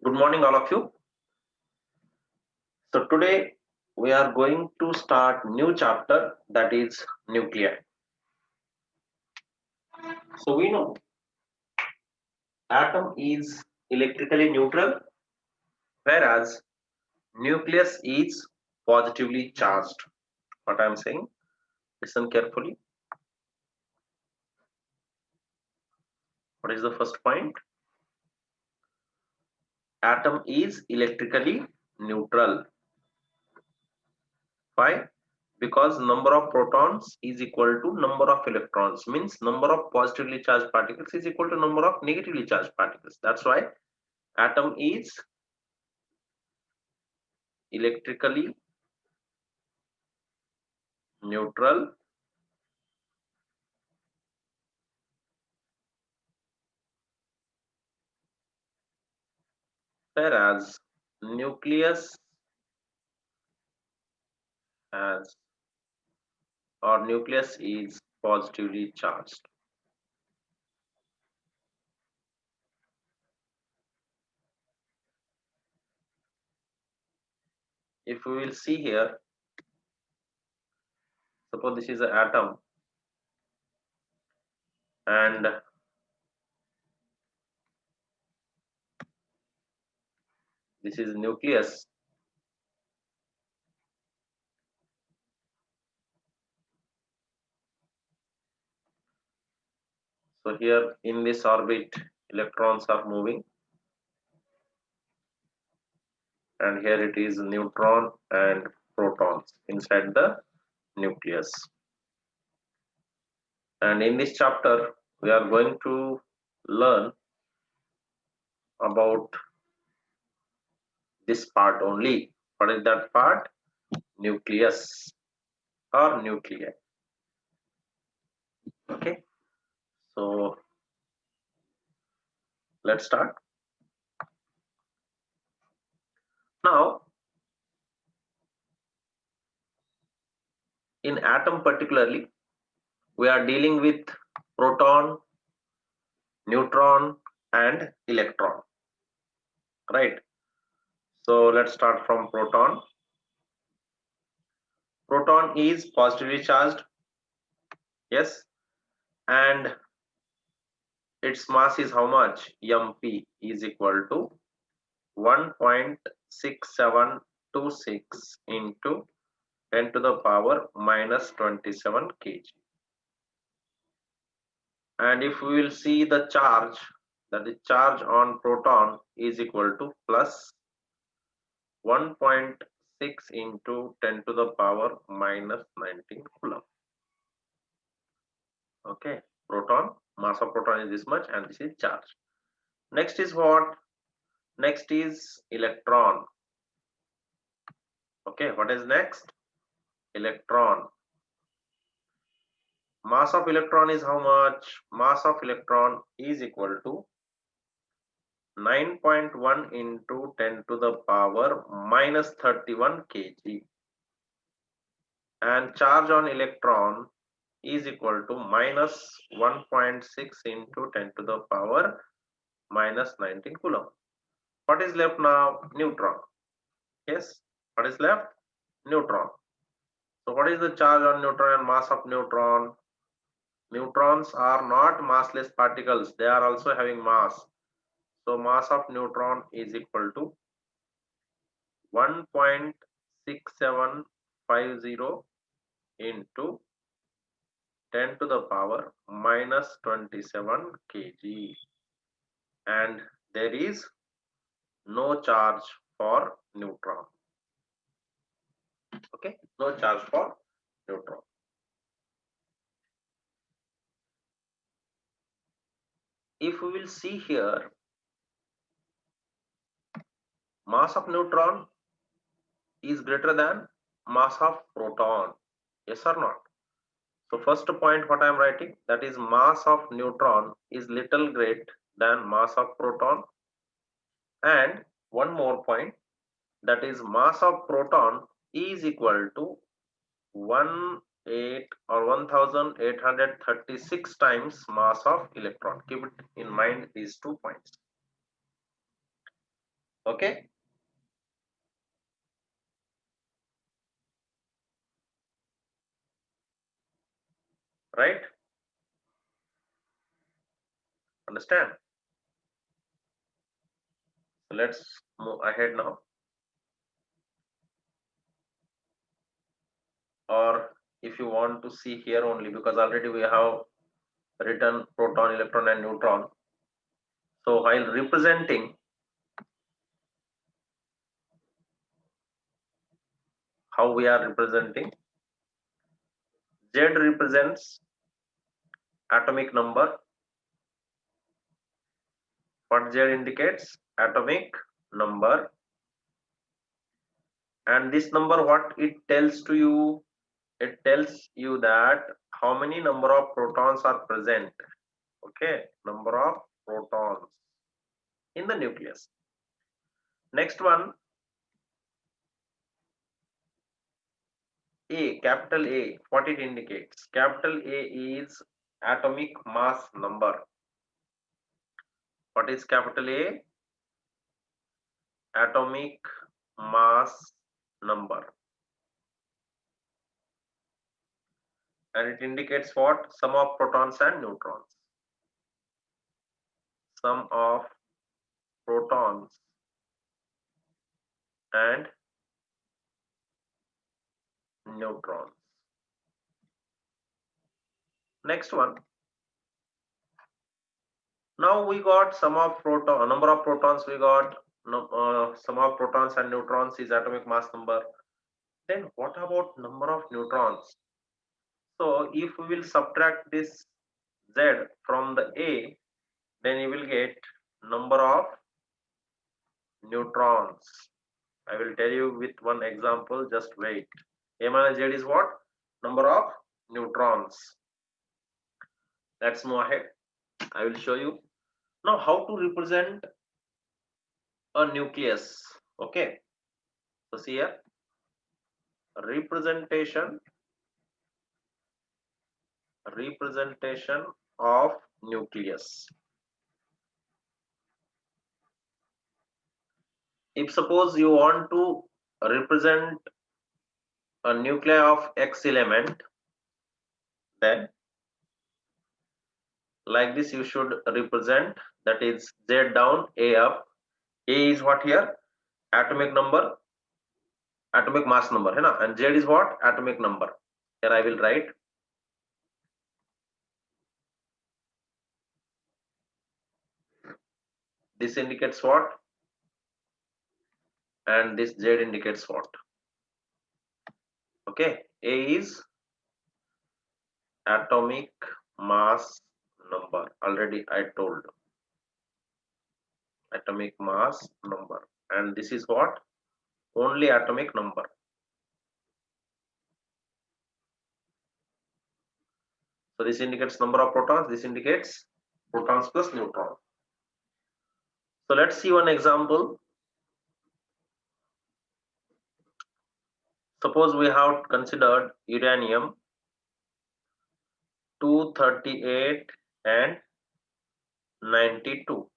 Good morning, all of you. So today we are going to start new chapter, that is nuclei. So we know atom is electrically neutral, whereas nucleus is positively charged. What I am saying, listen carefully. What is the first point? Atom is electrically neutral. Why? Because number of protons is equal to number of electrons, means number of positively charged particles is equal to number of negatively charged particles. That's why atom is electrically neutral, whereas nucleus has or nucleus is positively charged. If we will see here, suppose this is an atom and this is nucleus. So here in this orbit electrons are moving, and here it is neutron and protons inside the nucleus. And in this chapter we are going to learn about this part only. What is that part? Nucleus or nuclei. Okay, so let's start. Now in atom particularly we are dealing with proton, neutron and electron, right? So let's start from proton. Proton is positively charged, yes, and its mass is how much? mp is equal to 1.6726 into 10 to the power minus 27 kg. And if we will see the charge, that is charge on proton is equal to plus 1.6 into 10 to the power minus 19 coulomb. Okay, proton, mass of proton is this much and this is charge. Next is what? Next is electron. Okay, what is next? Electron. Mass of electron is how much? Mass of electron is equal to 9.1 into 10 to the power minus 31 kg, and charge on electron is equal to minus 1.6 into 10 to the power minus 19 coulomb. What is left now? Neutron. Yes, what is left? Neutron. So what is the charge on neutron and mass of neutron? Neutrons are not massless particles, they are also having mass. So mass of neutron is equal to 1.6750 into 10 to the power minus 27 kg, and there is no charge for neutron. Okay, no charge for neutron. If we will see here, mass of neutron is greater than mass of proton, yes or not? So first point what I am writing, that is mass of neutron is little great than mass of proton, and one more point, that is mass of proton is equal to 1836 times mass of electron. Keep it in mind these 2 points. Okay. Right? Understand? So let's move ahead now. Or if you want to see here only, because already we have written proton, electron and neutron. So while representing, how we are representing, Z represents atomic number. What Z indicates? Atomic number. And this number, what it tells to you? It tells you that how many number of protons are present. Okay, number of protons in the nucleus. Next one, A, capital A, what it indicates? Capital A is atomic mass number. What is capital A? Atomic mass number. And it indicates what? Sum of protons and neutrons. Sum of protons and neutrons. Next one. Now we got sum of proton, number of protons we got, sum of protons and neutrons is atomic mass number. Then what about number of neutrons? So if we will subtract this Z from the A, then you will get number of neutrons. I will tell you with one example, just wait. A minus Z is what? Number of neutrons. Let's move ahead. I will show you. Now how to represent a nucleus. Okay. So see here, representation of nucleus. If suppose you want to represent a nuclei of X element, then like this you should represent, that is Z down, A up. A is what here? Atomic number, atomic mass number, hai na? And Z is what? Atomic number. Here I will write. This indicates what? And this Z indicates what? Okay. A is atomic mass number. Already I told. Atomic mass number. And this is what? Only atomic number. So this indicates number of protons. This indicates protons plus neutron. So let's see one example. Suppose we have considered uranium 238 and 92.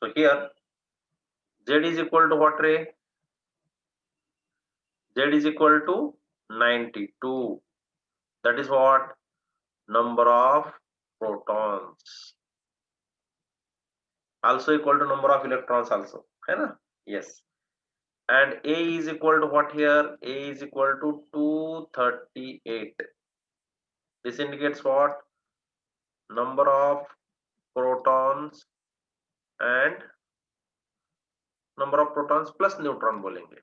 So here Z is equal to what, ray? Z is equal to 92. That is what? Number of protons. Also equal to number of electrons also. Hai na? Yes. And A is equal to what here? A is equal to 238. This indicates what? Number of protons and number of protons plus neutron बोलेंगे.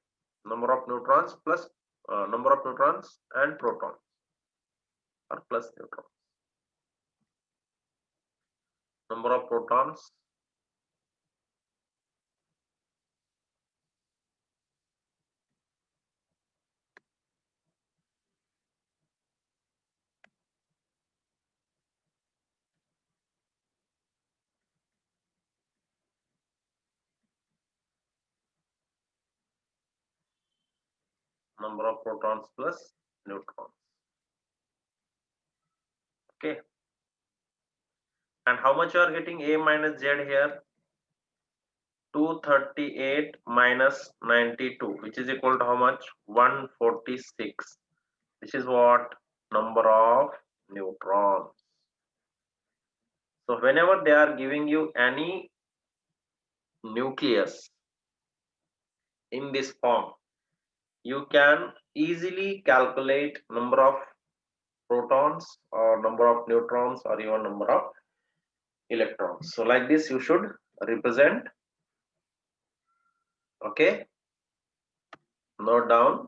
Number of neutrons plus number of neutrons and protons or plus neutrons. Number of protons number of protons plus neutrons. Okay. And how much you are getting? A minus Z here? 238 minus 92, which is equal to how much? 146. This is what? Number of neutrons. So whenever they are giving you any nucleus in this form, you can easily calculate number of protons or number of neutrons or even number of electrons. So like this you should represent. Okay, note down.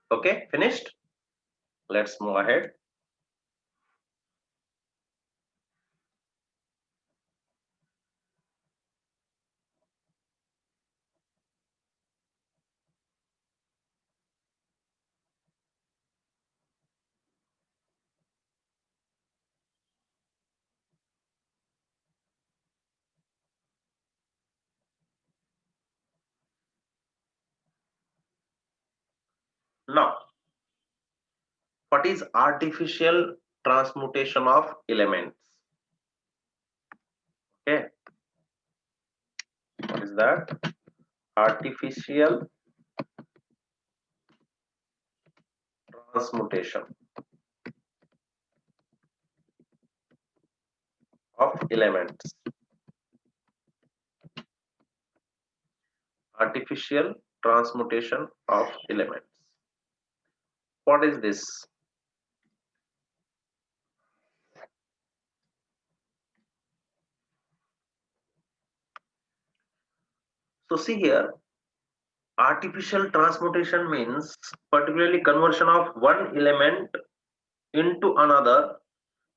Okay, finished. Let's move ahead. Now, what is artificial transmutation of elements? Okay, what is that? Artificial transmutation of elements. Artificial transmutation of elements. What is this? So see here, artificial transmutation means particularly conversion of one element into another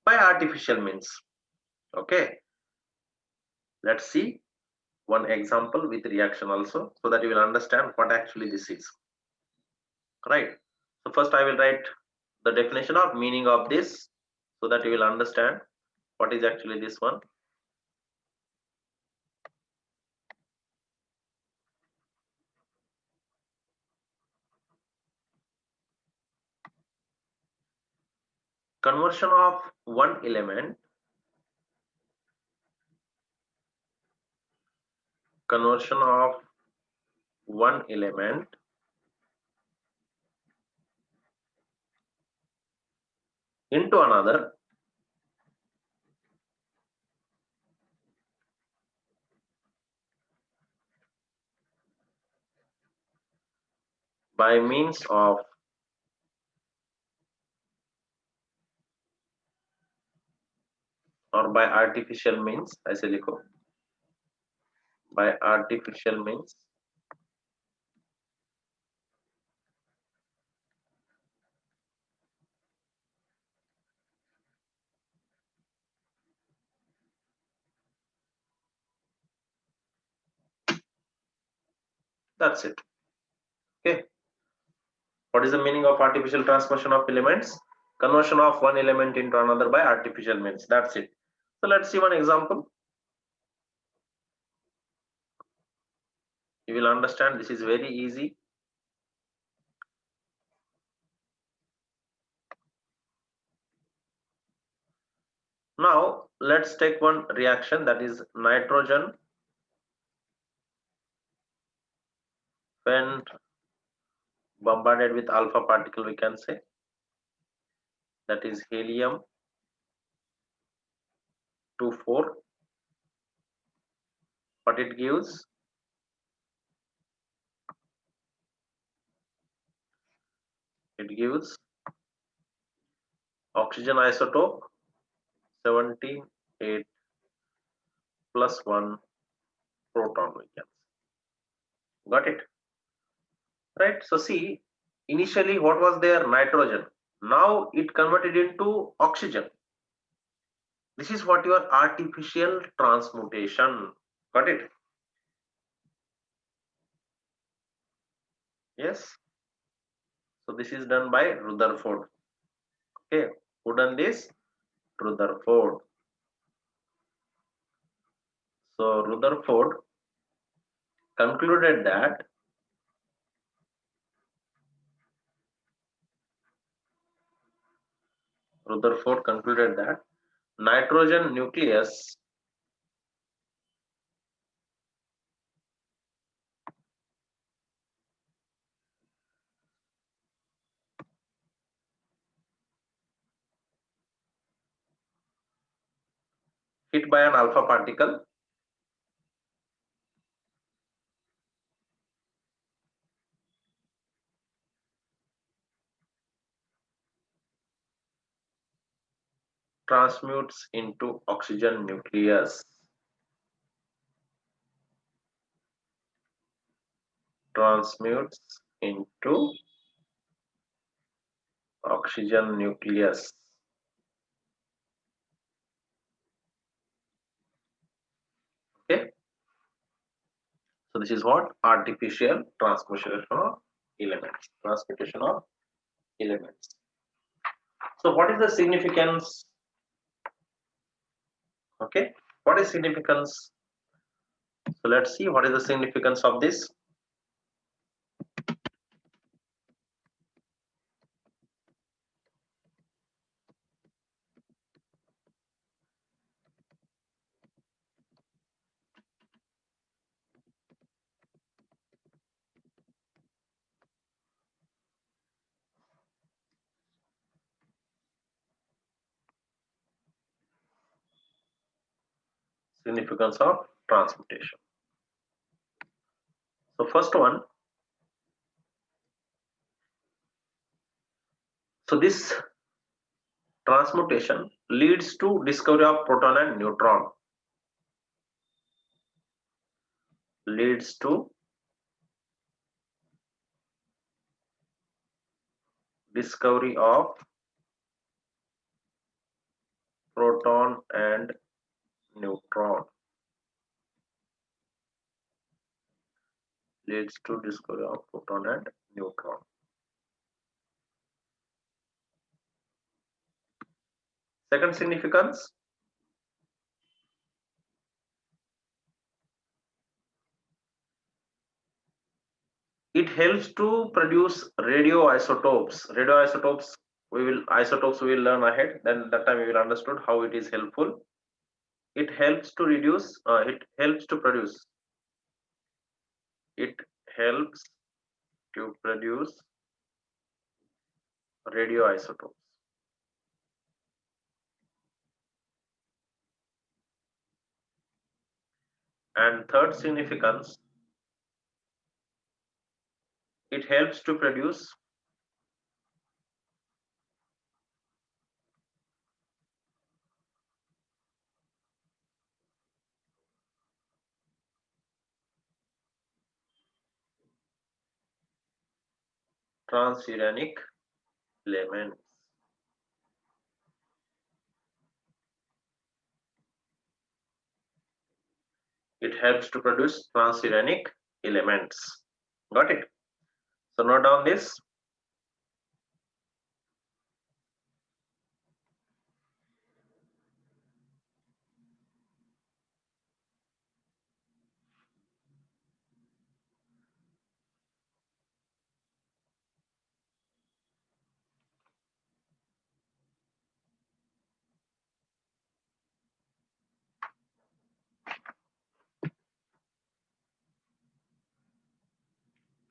by artificial means. Okay, let's see one example with reaction also, so that you will understand what actually this is. Right. So first I will write the definition or meaning of this, so that you will understand what is actually this one. Conversion of one element into another by means of or by artificial means. ऐसे लिखो, by artificial means. That's it. Okay. What is the meaning of artificial transformation of elements? Conversion of one element into another by artificial means. That's it. So let's see one example. You will understand this is very easy. Now let's take one reaction, that is nitrogen when bombarded with alpha particle, we can say, that is helium 24. What it gives? It gives oxygen isotope 17 8 plus 1 proton we can see. Got it? Right? So see, initially what was there? Nitrogen. Now it converted into oxygen. This is what your artificial transmutation. Got it? Yes. So this is done by Rutherford. Okay. Who done this? Rutherford. So Rutherford concluded that nitrogen nucleus hit by an alpha particle transmutes into oxygen nucleus. Transmutes into oxygen nucleus. Okay. So this is what? Artificial transmutation of elements. Transmutation of elements. So what is the significance? Okay. What is significance? So let's see what is the significance of this. Significance of transmutation. So first one. So this transmutation leads to discovery of proton and neutron. Leads to discovery of proton and neutron. Leads to discovery of proton and neutron. Second significance. It helps to produce radioisotopes. Radioisotopes we will learn ahead. Then that time we will understood how it is helpful. It helps to reduce. It helps to produce. It helps to produce radioisotopes. And third significance, it helps to produce transuranic elements. It helps to produce transuranic elements. Got it? So note down this.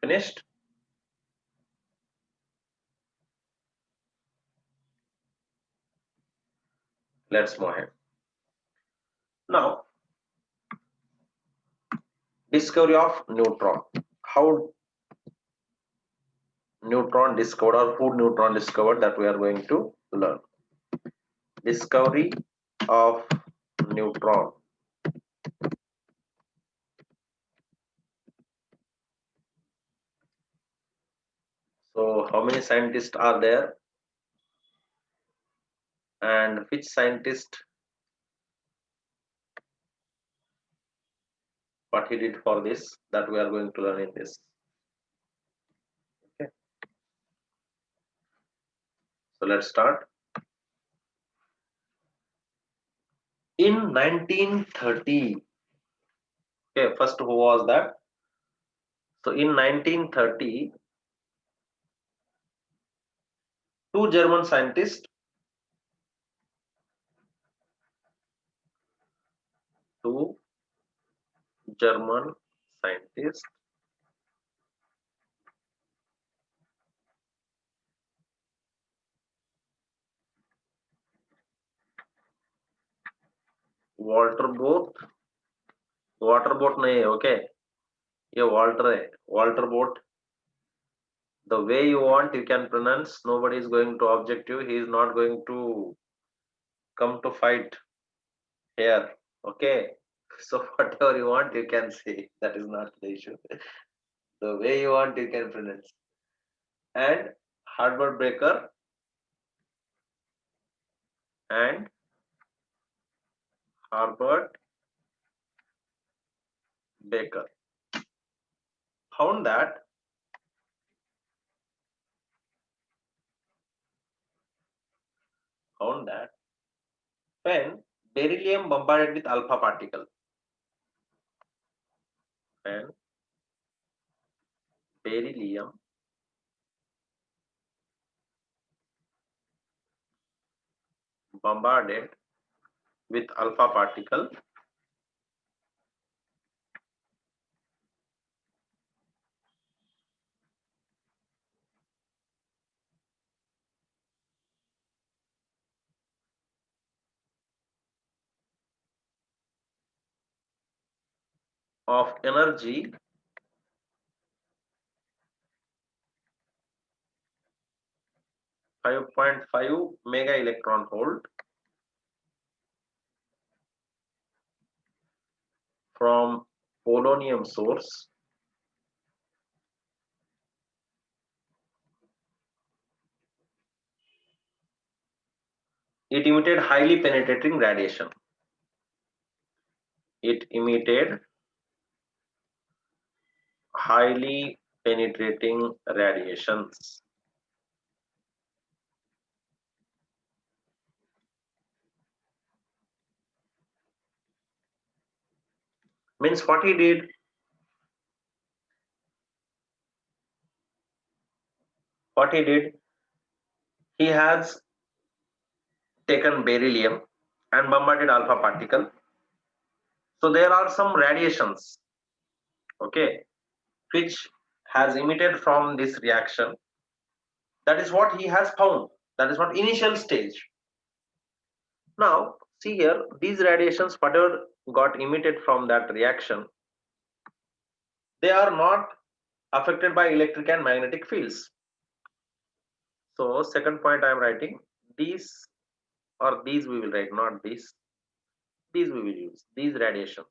Finished? Let's move ahead. Now, discovery of neutron. How neutron discovered or who neutron discovered, that we are going to learn. Discovery of neutron. So how many scientists are there, and which scientist, what he did for this, that we are going to learn in this. Okay, so let's start. In 1930, okay, first who was that? So in 1930, two German scientists, two German scientists, water boat, water boat नहीं है, okay, ये Walter है, Walter boat. The way you want, you can pronounce. Nobody is going to object you. He is not going to come to fight here. Okay. So whatever you want, you can say. That is not the issue. The way you want, you can pronounce. And Herbert Baker and Herbert Baker found that when beryllium bombarded with alpha particle, when beryllium bombarded with alpha particle, of energy 5.5 mega electron volt from polonium source, it emitted highly penetrating radiation. It emitted highly penetrating radiations. Means what he did, he has taken beryllium and bombarded alpha particle. So there are some radiations, okay, which has emitted from this reaction. That is what he has found. That is what initial stage. Now see here, these radiations, whatever got emitted from that reaction, they are not affected by electric and magnetic fields. So second point I am writing, these, or these we will write, not these. These we will use, these radiations.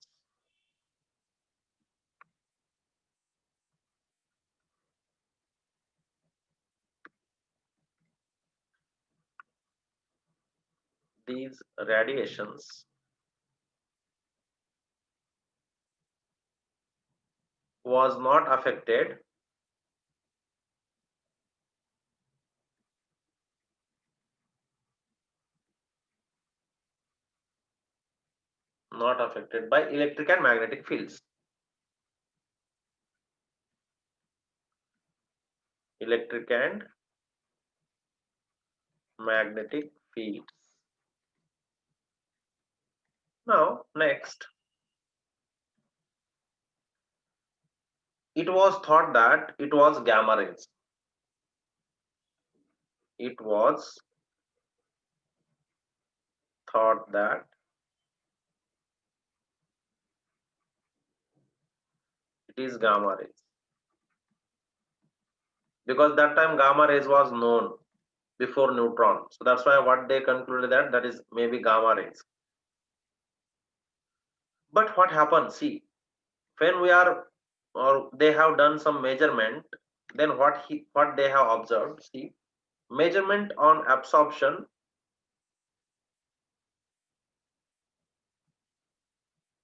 These radiations was not affected by electric and magnetic fields. Electric and magnetic fields. Now next, it was thought that it was gamma rays. It was thought that it is gamma rays, because that time gamma rays was known before neutron. So that's why what they concluded, that is maybe gamma rays. But what happens, see, when we are, or they have done some measurement, then what they have observed, see, measurement on absorption,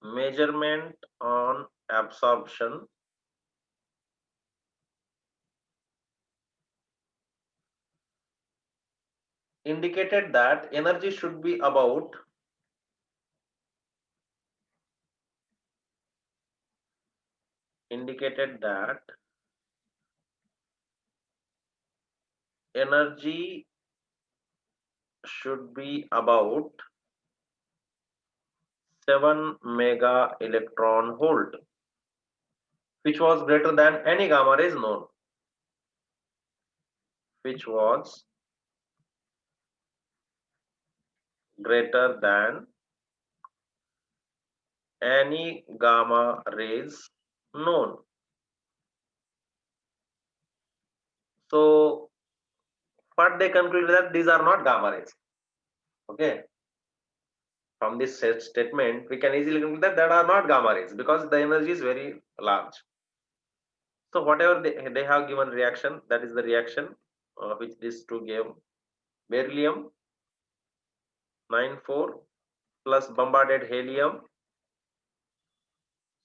measurement on absorption indicated that energy should be about indicated that energy should be about 7 mega electron volt, which was greater than any gamma rays known, which was greater than any gamma rays known. So what they concluded that these are not gamma rays. Okay, from this statement we can easily conclude that there are not gamma rays because the energy is very large. So whatever they have given reaction, that is the reaction which these two gave. Beryllium 94 plus bombarded helium.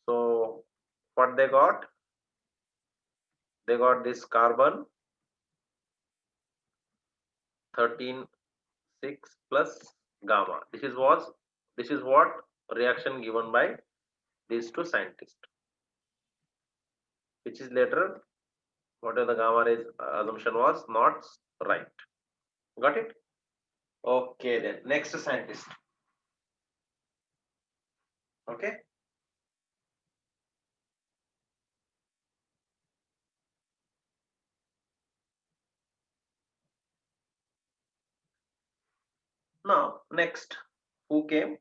So what they got? They got this carbon 13 6 plus gamma. This is what reaction given by these two scientists, which is later whatever the gamma rays assumption was not right. Got it? Okay, then next scientist. Okay. Now next, who came?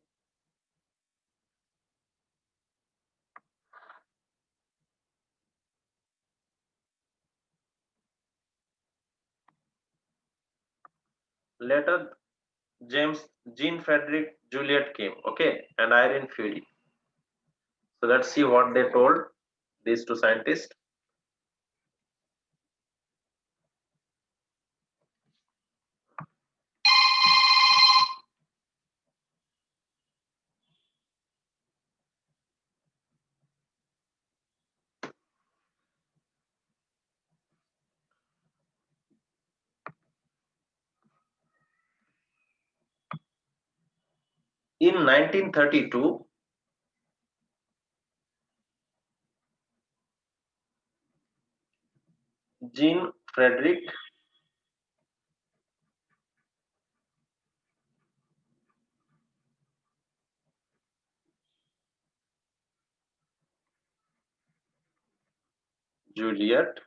Later, James Jean Frederick Juliet came. Okay, and Irene Fury. So let's see what they told these two scientists. In 1932, Jean Frederick Juliet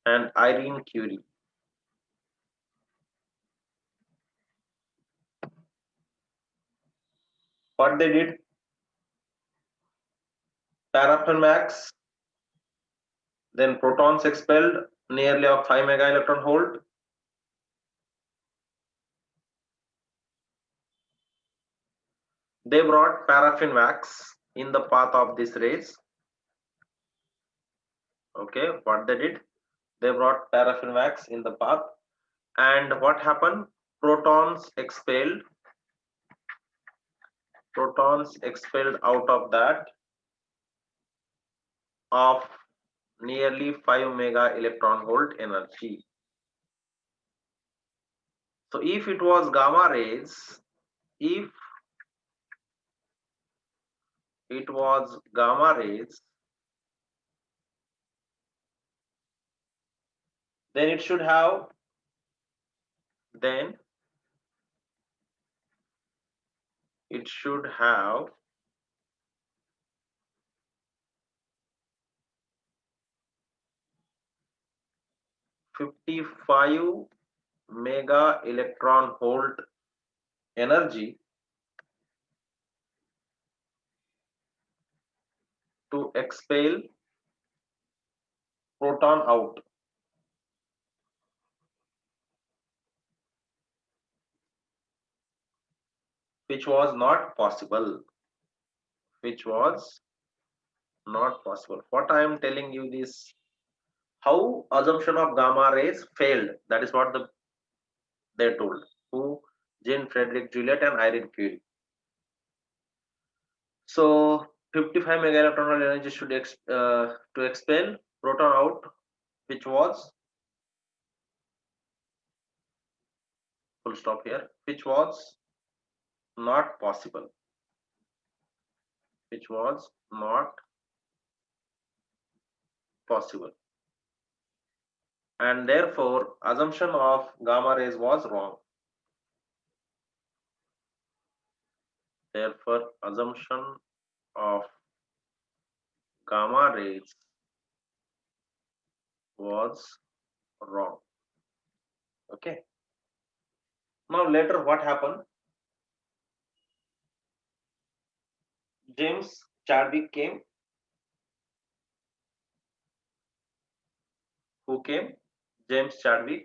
and Irene Curie. What they did? Paraffin wax, then protons expelled nearly of 5 mega electron volt. They brought paraffin wax in the path of these rays. Okay, what they did? They brought paraffin wax in the path, and what happened? Protons expelled out of that of nearly 5 mega electron volt energy. So if it was gamma rays, if it was gamma rays, then it should have then it should have 55 mega electron volt energy to expel proton out, which was not possible. which was not possible. What I am telling you this, how assumption of gamma rays failed. That is what they told. Who? Jean Frederick Juliet and Irene Curie. So 55 megaelectronal energy should to expel proton out, which was full stop here, which was not possible, which was not possible, and therefore assumption of gamma rays was wrong. Therefore assumption of gamma rays was wrong. Okay, now later what happened? James Chadwick came. Who came? James Chadwick.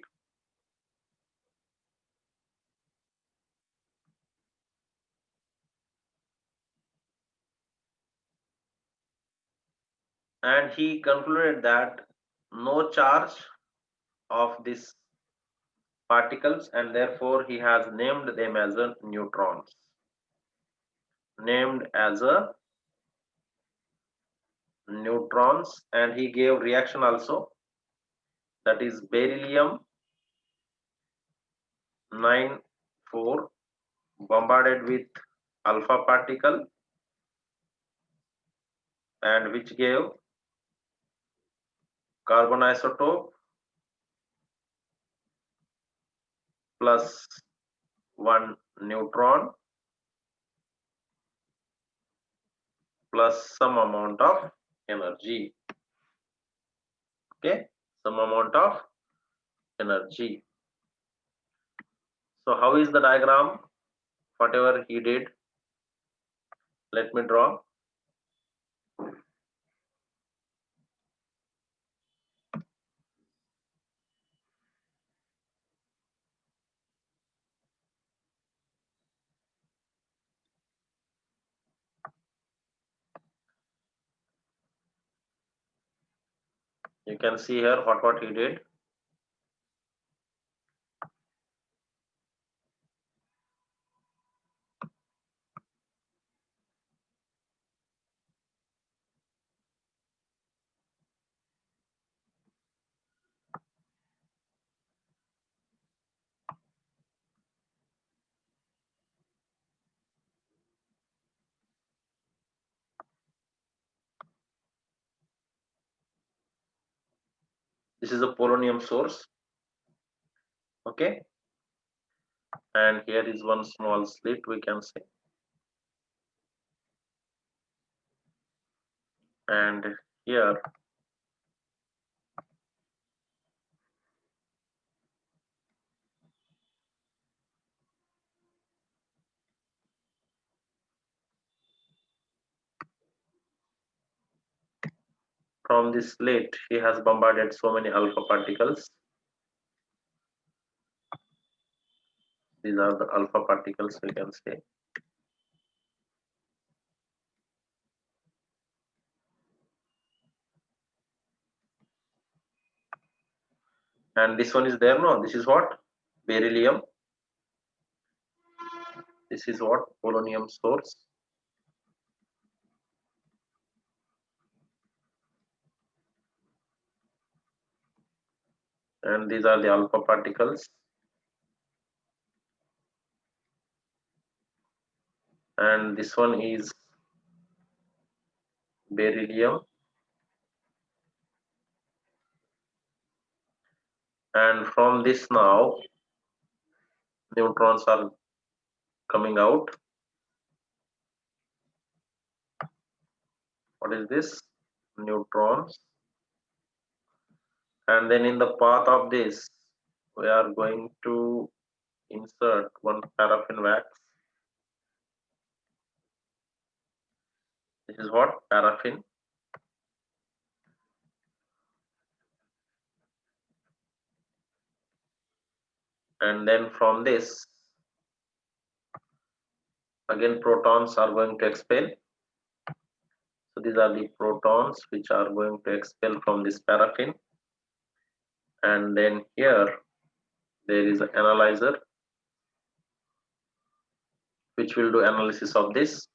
And he concluded that no charge of these particles, and therefore he has named them as a neutrons. Named as a neutrons, and he gave reaction also, that is beryllium 94 bombarded with alpha particle, and which gave carbon isotope plus one neutron plus some amount of energy. Okay, some amount of energy. So how is the diagram? Whatever he did, let me draw. You can see here what he did. This is a polonium source. Okay, and here is one small slit, we can say, and here from this slit he has bombarded so many alpha particles. These are the alpha particles, we can say. And this one is there, no, this is what? Beryllium. This is what? Polonium source. And these are the alpha particles. And this one is beryllium. And from this now, neutrons are coming out. What is this? Neutrons. And then in the path of this, we are going to insert one paraffin wax. This is what? Paraffin. And then from this, again protons are going to expel. So these are the protons which are going to expel from this paraffin, and then here there is an analyzer which will do analysis of this.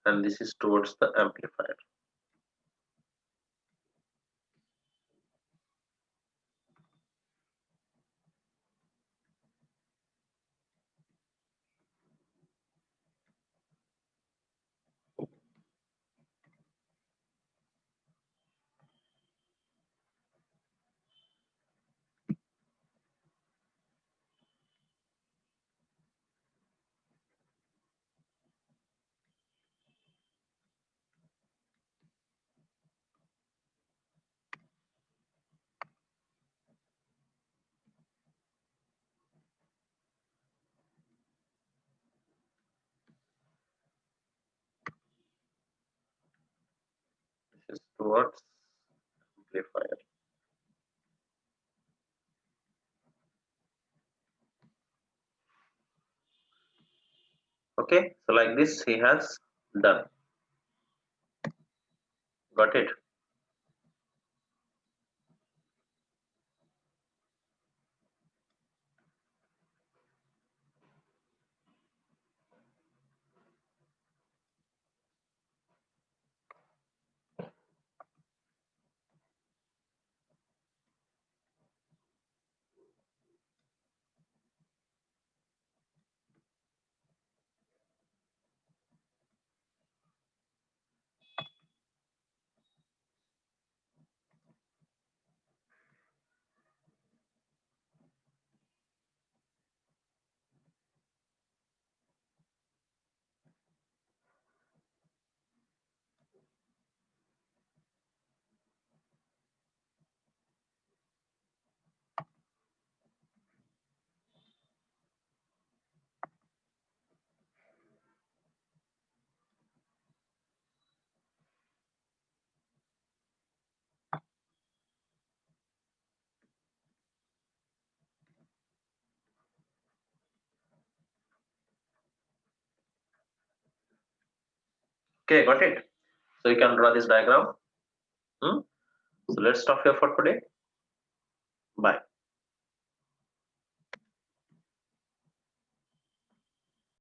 And this is towards the amplifier. This is towards amplifier. Okay, so like this he has done. Got it? Okay, got it. So you can draw this diagram. So let's stop here for today. Bye.